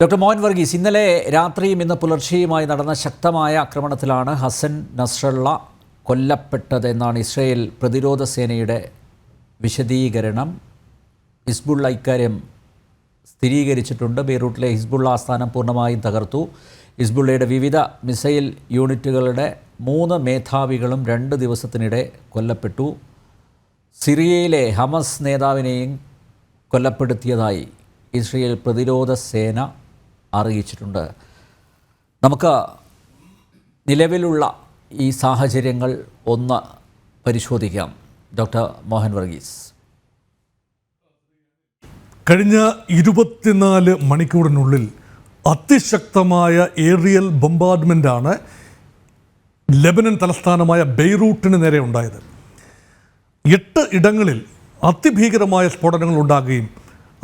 Doctor Mohan Varghese, ഇന്നലെ രാത്രിയും ഇന്ന് പുലർച്ചെയുമായി നടന്ന ശക്തമായ ആക്രമണത്തിലാണ് ഹസൻ നസ്രള്ള കൊല്ലപ്പെട്ടതെന്നാണ് ഇസ്രയേൽ പ്രതിരോധ സേനയുടെ വിശദീകരണം. ഹിസ്ബുള്ള ഇക്കാര്യം സ്ഥിരീകരിച്ചിട്ടുണ്ട്. ബെയ്റൂട്ടിലെ ഹിസ്ബുള്ള ആസ്ഥാനം പൂർണ്ണമായും തകർത്തു. ഹിസ്ബുള്ളയുടെ വിവിധ മിസൈൽ യൂണിറ്റുകളുടെ 3 മേധാവികളും 2 ദിവസത്തിനിടെ കൊല്ലപ്പെട്ടു. സിറിയയിലെ ഹമസ് നേതാവിനെയും കൊല്ലപ്പെടുത്തിയതായി ഇസ്രയേൽ പ്രതിരോധ സേന അറിയിച്ചിട്ടുണ്ട്. നമുക്ക് നിലവിലുള്ള ഈ സാഹചര്യങ്ങൾ ഒന്ന് പരിശോധിക്കാം. ഡോക്ടർ മോഹൻ വർഗീസ്, കഴിഞ്ഞ 24 മണിക്കൂറിനുള്ളിൽ അതിശക്തമായ ഏറിയൽ ബോംബാർഡ്മെൻ്റാണ് ലെബനൻ തലസ്ഥാനമായ ബെയ്റൂട്ടിന് നേരെ ഉണ്ടായത്. 8 ഇടങ്ങളിൽ അതിഭീകരമായ സ്ഫോടനങ്ങൾ ഉണ്ടാകുകയും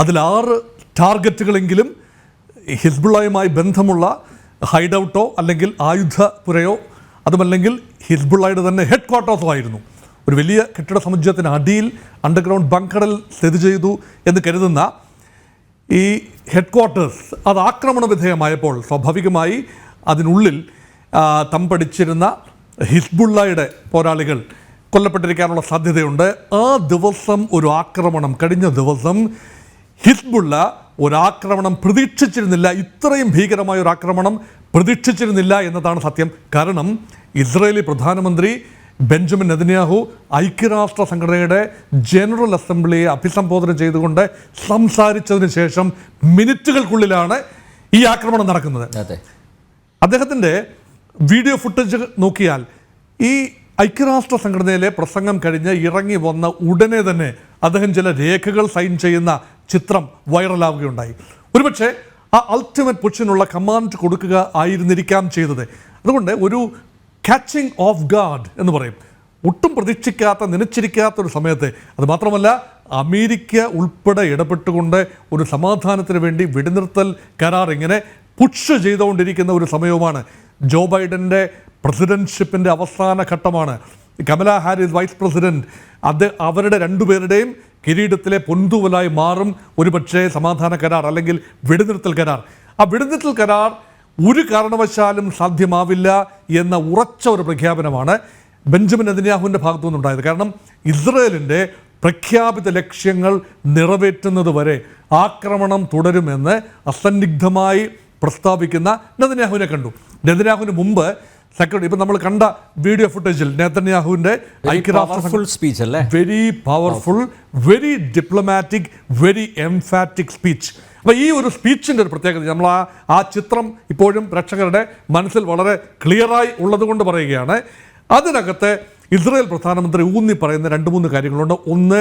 അതിൽ 6 ടാർഗറ്റുകളെങ്കിലും ഹിസ്ബുള്ളയുമായി ബന്ധമുള്ള ഹൈഡൗട്ടോ അല്ലെങ്കിൽ ആയുധപുരയോ അതുമല്ലെങ്കിൽ ഹിസ്ബുള്ളയുടെ തന്നെ ഹെഡ് ക്വാർട്ടേഴ്സോ ആയിരുന്നു. ഒരു വലിയ കെട്ടിട സമുച്ചയത്തിന് അടിയിൽ അണ്ടർഗ്രൗണ്ട് ബങ്കറിൽ സ്ഥിതി ചെയ്തു എന്ന് കരുതുന്ന ഈ ഹെഡ് ക്വാർട്ടേഴ്സ് അത് ആക്രമണ വിധേയമായപ്പോൾ സ്വാഭാവികമായി അതിനുള്ളിൽ തമ്പടിച്ചിരുന്ന ഹിസ്ബുള്ളയുടെ പോരാളികൾ കൊല്ലപ്പെട്ടിരിക്കാനുള്ള സാധ്യതയുണ്ട്. ആ ദിവസം ഒരു ആക്രമണം, കഴിഞ്ഞ ദിവസം ഹിസ്ബുള്ള ഒരാക്രമണം പ്രതീക്ഷിച്ചിരുന്നില്ല. ഇത്രയും ഭീകരമായ ഒരു ആക്രമണം പ്രതീക്ഷിച്ചിരുന്നില്ല എന്നതാണ് സത്യം. കാരണം ഇസ്രായേലി പ്രധാനമന്ത്രി ബെഞ്ചമിൻ നെതന്യാഹു ഐക്യരാഷ്ട്ര സംഘടനയുടെ ജനറൽ അസംബ്ലിയെ അഭിസംബോധന ചെയ്തുകൊണ്ട് സംസാരിച്ചതിന് ശേഷം മിനിറ്റുകൾക്കുള്ളിലാണ് ഈ ആക്രമണം നടക്കുന്നത്. അദ്ദേഹത്തിൻ്റെ വീഡിയോ ഫുട്ടേജ് നോക്കിയാൽ ഈ ഐക്യരാഷ്ട്ര സംഘടനയിലെ പ്രസംഗം കഴിഞ്ഞ് ഇറങ്ങി വന്ന ഉടനെ തന്നെ അദ്ദേഹം ചില രേഖകൾ സൈൻ ചെയ്യുന്ന ചിത്രം വൈറലാവുകയുണ്ടായി. ഒരുപക്ഷെ ആ അൾട്ടിമേറ്റ് പുഷിനുള്ള കമാൻഡ് കൊടുക്കുക ആയിരുന്നിരിക്കാം ചെയ്തത്. അതുകൊണ്ട് ഒരു ക്യാച്ചിങ് ഓഫ് ഗാർഡ് എന്ന് പറയും. ഒട്ടും പ്രതീക്ഷിക്കാത്ത, നനച്ചിരിക്കാത്ത ഒരു സമയത്ത്, അത് മാത്രമല്ല അമേരിക്ക ഉൾപ്പെടെ ഇടപെട്ടുകൊണ്ട് ഒരു സമാധാനത്തിന് വേണ്ടി വെടിനിർത്തൽ കരാർ ഇങ്ങനെ പുഷ് ചെയ്തുകൊണ്ടിരിക്കുന്ന ഒരു സമയവുമാണ്. ജോ ബൈഡൻ്റെ പ്രസിഡൻഷിപ്പിൻ്റെ അവസാന ഘട്ടമാണ്. കമല ഹാരിസ് വൈസ് പ്രസിഡന്റ്, അവരുടെ 2 പേരുടെയും കിരീടത്തിലെ പൊൻതൂവലായി മാറും ഒരുപക്ഷെ സമാധാന കരാർ അല്ലെങ്കിൽ വെടിനിർത്തൽ കരാർ. ആ വെടിനിർത്തൽ കരാർ ഒരു കാരണവശാലും സാധ്യമാവില്ല എന്ന ഉറച്ച ഒരു പ്രഖ്യാപനമാണ് ബെഞ്ചമിൻ നെതന്യാഹുവിൻ്റെ ഭാഗത്തു നിന്നുണ്ടായത്. കാരണം ഇസ്രയേലിൻ്റെ പ്രഖ്യാപിത ലക്ഷ്യങ്ങൾ നിറവേറ്റുന്നത് വരെ ആക്രമണം തുടരുമെന്ന് അസന്നിഗ്ധമായി പ്രസ്താവിക്കുന്ന നെതന്യാഹുവിനെ കണ്ടു. നെതന്യാഹുവിന് മുമ്പ് സെക്രട്ടറി, ഇപ്പം നമ്മൾ കണ്ട വീഡിയോ ഫുട്ടേജിൽ നെതന്യാഹുവിൻ്റെ ഐക്യരാഷ്ട്ര സ്പീച്ച് അല്ലേ, very powerful, very diplomatic, very emphatic speech. അപ്പോൾ ഈ ഒരു സ്പീച്ചിൻ്റെ ഒരു പ്രത്യേകത, നമ്മൾ ആ ചിത്രം ഇപ്പോഴും പ്രേക്ഷകരുടെ മനസ്സിൽ വളരെ ക്ലിയറായി ഉള്ളതുകൊണ്ട് പറയുകയാണ്. അതിനകത്ത് ഇസ്രായേൽ പ്രധാനമന്ത്രി ഊന്നി പറയുന്ന 2-3 കാര്യങ്ങളുണ്ട്. ഒന്ന്,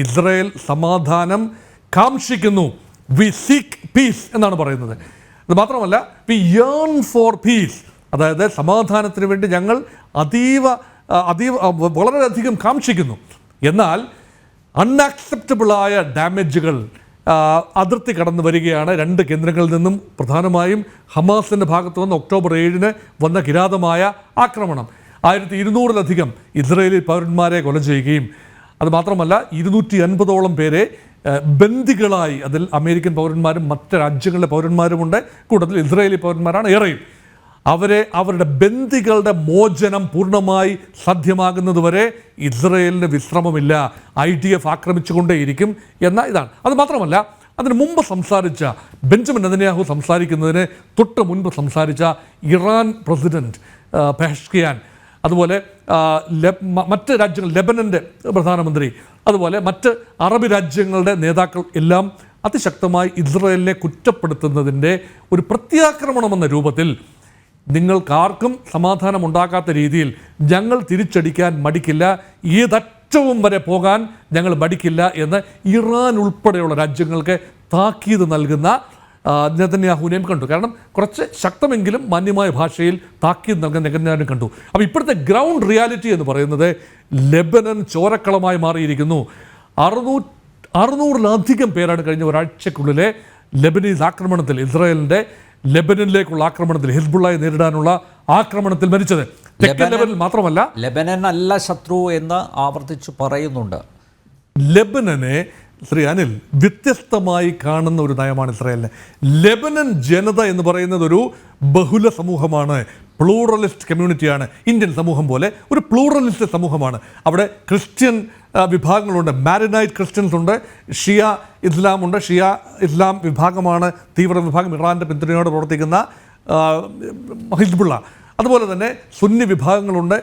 ഇസ്രായേൽ സമാധാനം കാംക്ഷിക്കുന്നു, വി സീക്ക് പീസ് എന്നാണ് പറയുന്നത്. അത് മാത്രമല്ല, വി യേൺ ഫോർ പീസ്, അതായത് സമാധാനത്തിന് വേണ്ടി ഞങ്ങൾ അതീവ വളരെയധികം കാംക്ഷിക്കുന്നു. എന്നാൽ അൺആക്സെപ്റ്റബിളായ ഡാമേജുകൾ അതിർത്തി കടന്നു വരികയാണ് 2 കേന്ദ്രങ്ങളിൽ നിന്നും. പ്രധാനമായും ഹമാസിൻ്റെ ഭാഗത്തു നിന്ന് ഒക്ടോബർ 7-ന് വന്ന കിരാതമായ ആക്രമണം 1200-ലധികം ഇസ്രായേലി പൗരന്മാരെ കൊല ചെയ്യുകയും അതുമാത്രമല്ല 250ഓളം പേരെ ബന്ദികളായി, അതിൽ അമേരിക്കൻ പൗരന്മാരും മറ്റ് രാജ്യങ്ങളിലെ പൗരന്മാരുമുണ്ട്, കൂടുതൽ ഇസ്രായേലി പൗരന്മാരാണ് ഏറെയും. അവരുടെ ബന്ദികളുടെ മോചനം പൂർണ്ണമായി സാധ്യമാകുന്നതുവരെ ഇസ്രയേലിന് വിശ്രമമില്ല. IDF ആക്രമിച്ചുകൊണ്ടേയിരിക്കും എന്ന ഇതാണ്. അത് മാത്രമല്ല, അതിന് മുമ്പ് സംസാരിച്ച ബെഞ്ചമിൻ നെതന്യാഹു സംസാരിക്കുന്നതിന് തൊട്ട് മുൻപ് സംസാരിച്ച ഇറാൻ പ്രസിഡന്റ് പെഹഷ്കിയാൻ, അതുപോലെ മറ്റ് രാജ്യങ്ങൾ, ലെബനൻ്റെ പ്രധാനമന്ത്രി, അതുപോലെ മറ്റ് അറബ് രാജ്യങ്ങളുടെ നേതാക്കൾ എല്ലാം അതിശക്തമായി ഇസ്രയേലിനെ കുറ്റപ്പെടുത്തുന്നതിൻ്റെ ഒരു പ്രത്യാക്രമണമെന്ന രൂപത്തിൽ, നിങ്ങൾക്കാർക്കും സമാധാനം ഉണ്ടാക്കാത്ത രീതിയിൽ ഞങ്ങൾ തിരിച്ചടിക്കാൻ മടിക്കില്ല, ഏതറ്റവും വരെ പോകാൻ ഞങ്ങൾ മടിക്കില്ല എന്ന് ഇറാൻ ഉൾപ്പെടെയുള്ള രാജ്യങ്ങൾക്ക് താക്കീത് നൽകുന്ന നെതന്യാഹുവിനെയും കണ്ടു. കാരണം കുറച്ച് ശക്തമെങ്കിലും മാന്യമായ ഭാഷയിൽ താക്കീത് നൽകുന്ന നെതന്യാഹുവിനെ കണ്ടു. അപ്പോൾ ഇപ്പോഴത്തെ ഗ്രൗണ്ട് റിയാലിറ്റി എന്ന് പറയുന്നത് ലെബനൻ ചോരക്കളമായി മാറിയിരിക്കുന്നു. 600-ലധികം പേരാണ് കഴിഞ്ഞ ഒരാഴ്ചക്കുള്ളിലെ ലെബനീസ് ആക്രമണത്തിൽ, ഇസ്രായേലിൻ്റെ ലെബനനിലേക്കുള്ള ആക്രമണത്തിൽ, ഹിസ്ബുള്ളയെ നേരിടാനുള്ള ആക്രമണത്തിൽ മരിച്ചത്. തെക്കൻ ലെബനൻ മാത്രമല്ല, ലെബനൻ അല്ല ശത്രു എന്ന് ആവർത്തിച്ചു പറയുന്നുണ്ട്. ലെബനനെ ശ്രീ അനിൽ, വ്യത്യസ്തമായി കാണുന്ന ഒരു നയമാണ് ഇസ്രായേലിന്. ലെബനൻ ജനത എന്ന് പറയുന്നത് ഒരു ബഹുല സമൂഹമാണ്, പ്ലൂറലിസ്റ്റ് കമ്മ്യൂണിറ്റിയാണ്. ഇന്ത്യൻ സമൂഹം പോലെ ഒരു പ്ലൂറലിസ്റ്റ് സമൂഹമാണ്. അവിടെ ക്രിസ്ത്യൻ വിഭാഗങ്ങളുണ്ട്, മാരിനൈറ്റ് ക്രിസ്ത്യൻസ് ഉണ്ട്, ഷിയ ഇസ്ലാം ഉണ്ട്. ഷിയ ഇസ്ലാം വിഭാഗമാണ് തീവ്ര വിഭാഗം, ഇറാൻ്റെ പിന്തുണയോടെ പ്രവർത്തിക്കുന്ന ഹിസ്ബുള്ള. അതുപോലെ തന്നെ സുന്നി വിഭാഗങ്ങളുണ്ട്,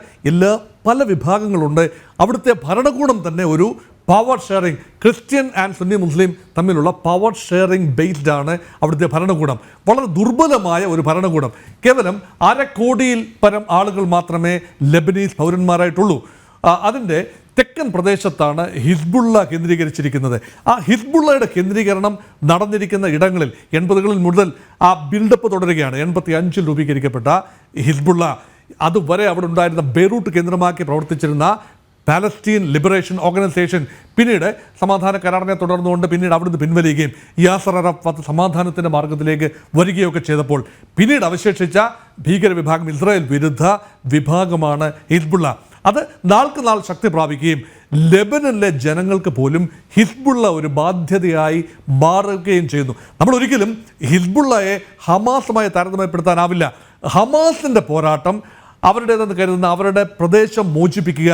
പല വിഭാഗങ്ങളുണ്ട്. അവിടുത്തെ ഭരണകൂടം തന്നെ ഒരു power sharing, Christian and Sunni Muslim തമ്മിലുള്ള പവർ ഷെയറിംഗ് ബേസ്ഡ് ആണ് അവിടുത്തെ ഭരണകൂടം. വളരെ ദുർബലമായ ഒരു ഭരണകൂടം. കേവലം 1/2 കോടിയിൽ പരം ആളുകൾ മാത്രമേ ലെബനീസ് പൗരന്മാരായിട്ടുള്ളൂ. അതിൻ്റെ തെക്കൻ പ്രദേശത്താണ് ഹിസ്ബുള്ള കേന്ദ്രീകരിച്ചിരിക്കുന്നത്. ആ ഹിസ്ബുള്ളയുടെ കേന്ദ്രീകരണം നടന്നിരിക്കുന്ന ഇടങ്ങളിൽ 80കളിൽ മുതൽ ആ ബിൽഡപ്പ് തുടരുകയാണ്. 85-ൽ രൂപീകരിക്കപ്പെട്ട ഹിസ്ബുള്ള അതുവരെ അവിടെ ഉണ്ടായിരുന്ന ബെയ്റൂട്ട് കേന്ദ്രമാക്കി പ്രവർത്തിച്ചിരുന്ന പാലസ്തീൻ ലിബറേഷൻ ഓർഗനൈസേഷൻ പിന്നീട് സമാധാന കരാറിനെ തുടർന്നുകൊണ്ട് പിന്നീട് അവിടുന്ന് പിൻവലിയുകയും യാസർ അറഫാത്ത് സമാധാനത്തിൻ്റെ മാർഗത്തിലേക്ക് വരികയൊക്കെ ചെയ്തപ്പോൾ പിന്നീട് അവശേഷിച്ച ഭീകര വിഭാഗം, ഇസ്രായേൽ വിരുദ്ധ വിഭാഗമാണ് ഹിസ്ബുള്ള. അത് നാൾക്ക് നാൾ ശക്തി പ്രാപിക്കുകയും ലെബനനിലെ ജനങ്ങൾക്ക് പോലും ഹിസ്ബുള്ള ഒരു ബാധ്യതയായി മാറുകയും ചെയ്യുന്നു. നമ്മൾ ഒരിക്കലും ഹിസ്ബുള്ളയെ ഹമാസുമായി താരതമ്യപ്പെടുത്താനാവില്ല. ഹമാസിൻ്റെ പോരാട്ടം, അവരുടേതെന്ന് കരുതുന്ന അവരുടെ പ്രദേശം മോചിപ്പിക്കുക,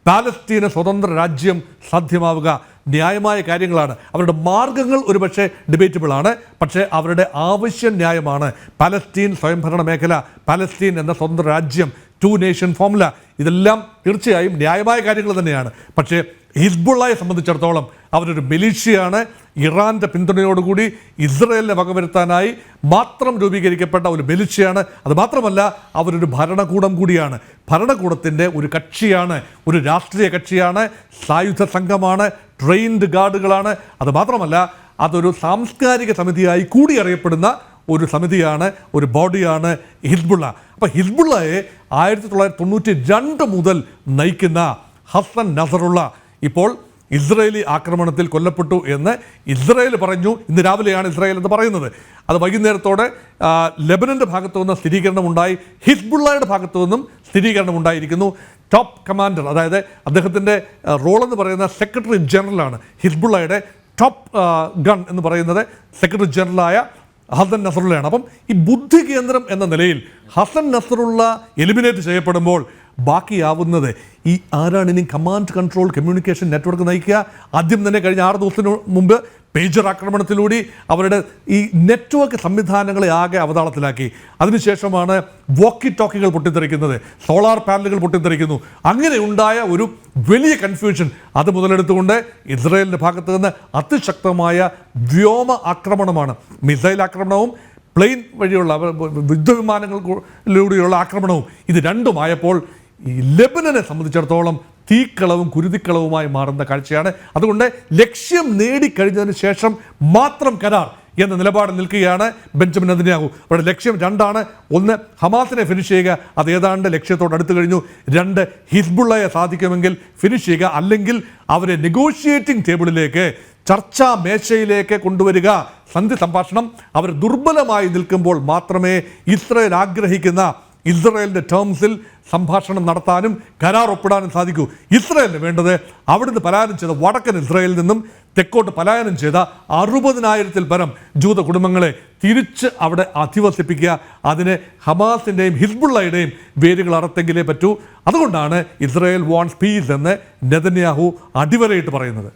പാലസ്തീന് സ്വതന്ത്ര രാജ്യം സാധ്യമാവുക, ന്യായമായ കാര്യങ്ങളാണ്. അവരുടെ മാർഗങ്ങൾ ഒരുപക്ഷെ ഡിബേറ്റബിളാണ്, പക്ഷേ അവരുടെ ആവശ്യം ന്യായമാണ്. പലസ്തീൻ സ്വയംഭരണ മേഖല, പലസ്തീൻ എന്ന സ്വതന്ത്ര രാജ്യം, 2 നേഷൻ ഫോർമുല, ഇതെല്ലാം തീർച്ചയായും ന്യായമായ കാര്യങ്ങൾ തന്നെയാണ്. പക്ഷേ ഹിസ്ബുള്ളയെ സംബന്ധിച്ചിടത്തോളം അവരൊരു മിലീഷ്യയാണ്. ഇറാൻ്റെ പിന്തുണയോടുകൂടി ഇസ്രായേലിനെ വകവരുത്താനായി മാത്രം രൂപീകരിക്കപ്പെട്ട ഒരു മിലിഷ്യയാണ്. അതുമാത്രമല്ല, അവരൊരു ഭരണകൂടം കൂടിയാണ്. ഭരണകൂടത്തിൻ്റെ ഒരു കക്ഷിയാണ്, ഒരു രാഷ്ട്രീയ കക്ഷിയാണ്, സായുധ സംഘമാണ്, ട്രെയിൻഡ് ഗാർഡുകളാണ്. അതുമാത്രമല്ല, അതൊരു സാംസ്കാരിക സമിതിയായി കൂടി അറിയപ്പെടുന്ന ഒരു സമിതിയാണ്, ഒരു ബോഡിയാണ് ഹിസ്ബുള്ള. അപ്പോൾ ഹിസ്ബുള്ളയെ 1992 മുതൽ നയിക്കുന്ന ഹസൻ നസറുള്ള ഇപ്പോൾ ഇസ്രായേലി ആക്രമണത്തിൽ കൊല്ലപ്പെട്ടു എന്ന് ഇസ്രായേൽ പറഞ്ഞു. ഇന്ന് രാവിലെയാണ് ഇസ്രായേൽ എന്ന് പറയുന്നത്. അത് വൈകുന്നേരത്തോടെ ലെബനൻ്റെ ഭാഗത്തു നിന്ന് സ്ഥിരീകരണമുണ്ടായി, ഹിസ്ബുള്ളയുടെ ഭാഗത്തു നിന്നും സ്ഥിരീകരണമുണ്ടായിരിക്കുന്നു. ടോപ്പ് കമാൻഡർ, അതായത് അദ്ദേഹത്തിൻ്റെ റോളെന്ന് പറയുന്ന സെക്രട്ടറി ജനറലാണ്. ഹിസ്ബുള്ളയുടെ ടോപ്പ് ഗൺ എന്ന് പറയുന്നത് സെക്രട്ടറി ജനറലായ ഹസൻ നസറുള്ളയാണ്. അപ്പം ഈ ബുദ്ധി കേന്ദ്രം എന്ന നിലയിൽ ഹസൻ നസറുള്ള എലിമിനേറ്റ് ചെയ്യപ്പെടുമ്പോൾ ബാക്കിയാവുന്നത് ഈ ആരാണ് ഇനി കമാൻഡ് കൺട്രോൾ കമ്മ്യൂണിക്കേഷൻ നെറ്റ്വർക്ക് നയിക്കുക? ആദ്യം തന്നെ കഴിഞ്ഞ 6 ദിവസത്തിന് മുമ്പ് പേജർ ആക്രമണത്തിലൂടെ അവരുടെ ഈ നെറ്റ്വർക്ക് സംവിധാനങ്ങളെ ആകെ അവതാളത്തിലാക്കി. അതിനുശേഷമാണ് വോക്കി ടോക്കികൾ പൊട്ടിത്തെറിക്കുന്നത്, സോളാർ പാനലുകൾ പൊട്ടിത്തെറിക്കുന്നു. അങ്ങനെ ഉണ്ടായ ഒരു വലിയ കൺഫ്യൂഷൻ അത് മുതലെടുത്തുകൊണ്ട് ഇസ്രായേലിൻ്റെ ഭാഗത്ത് നിന്ന് അതിശക്തമായ വ്യോമ ആക്രമണമാണ്, മിസൈൽ ആക്രമണവും പ്ലെയിൻ വഴിയുള്ള യുദ്ധവിമാനങ്ങളിലൂടെയുള്ള ആക്രമണവും, ഇത് രണ്ടുമായപ്പോൾ ഈ ലെബനനെ സംബന്ധിച്ചിടത്തോളം തീക്കളവും കുരുതിക്കളവുമായി മാറുന്ന കാഴ്ചയാണ്. അതുകൊണ്ട് ലക്ഷ്യം നേടിക്കഴിഞ്ഞതിന് ശേഷം മാത്രം കരാർ എന്ന നിലപാടിൽ നിൽക്കുകയാണ് ബെഞ്ചമിൻ നെതന്യാഹു. അവരുടെ ലക്ഷ്യം 2ആണ്. 1 ഹമാസിനെ ഫിനിഷ് ചെയ്യുക, അത് ഏതാണ്ട് ലക്ഷ്യത്തോട് അടുത്ത് കഴിഞ്ഞു. 2 ഹിസ്ബുള്ളയെ സാധിക്കുമെങ്കിൽ ഫിനിഷ് ചെയ്യുക, അല്ലെങ്കിൽ അവരെ നെഗോഷിയേറ്റിംഗ് ടേബിളിലേക്ക്, ചർച്ചാ മേശയിലേക്ക് കൊണ്ടുവരിക. സന്ധി സംഭാഷണം അവർ ദുർബലമായി നിൽക്കുമ്പോൾ മാത്രമേ ഇസ്രായേൽ ആഗ്രഹിക്കുന്ന ഇസ്രായേലിൻ്റെ ടേംസിൽ സംഭാഷണം നടത്താനും കരാർ ഒപ്പിടാനും സാധിക്കൂ. ഇസ്രായേലിന് വേണ്ടത് അവിടുന്ന് പലായനം ചെയ്ത, വടക്കൻ ഇസ്രായേലിൽ നിന്നും തെക്കോട്ട് പലായനം ചെയ്ത 60,000-ൽ പരം ജൂത കുടുംബങ്ങളെ തിരിച്ച് അവിടെ അധിവസിപ്പിക്കുക. അതിന് ഹമാസിൻ്റെയും ഹിസ്ബുള്ളയുടെയും വേരുകൾ അറുത്തെങ്കിലേ പറ്റൂ. അതുകൊണ്ടാണ് ഇസ്രായേൽ വാണ്ട്സ് പീസ് എന്ന് നെതന്യാഹു അടിവരയിട്ട് പറയുന്നത്.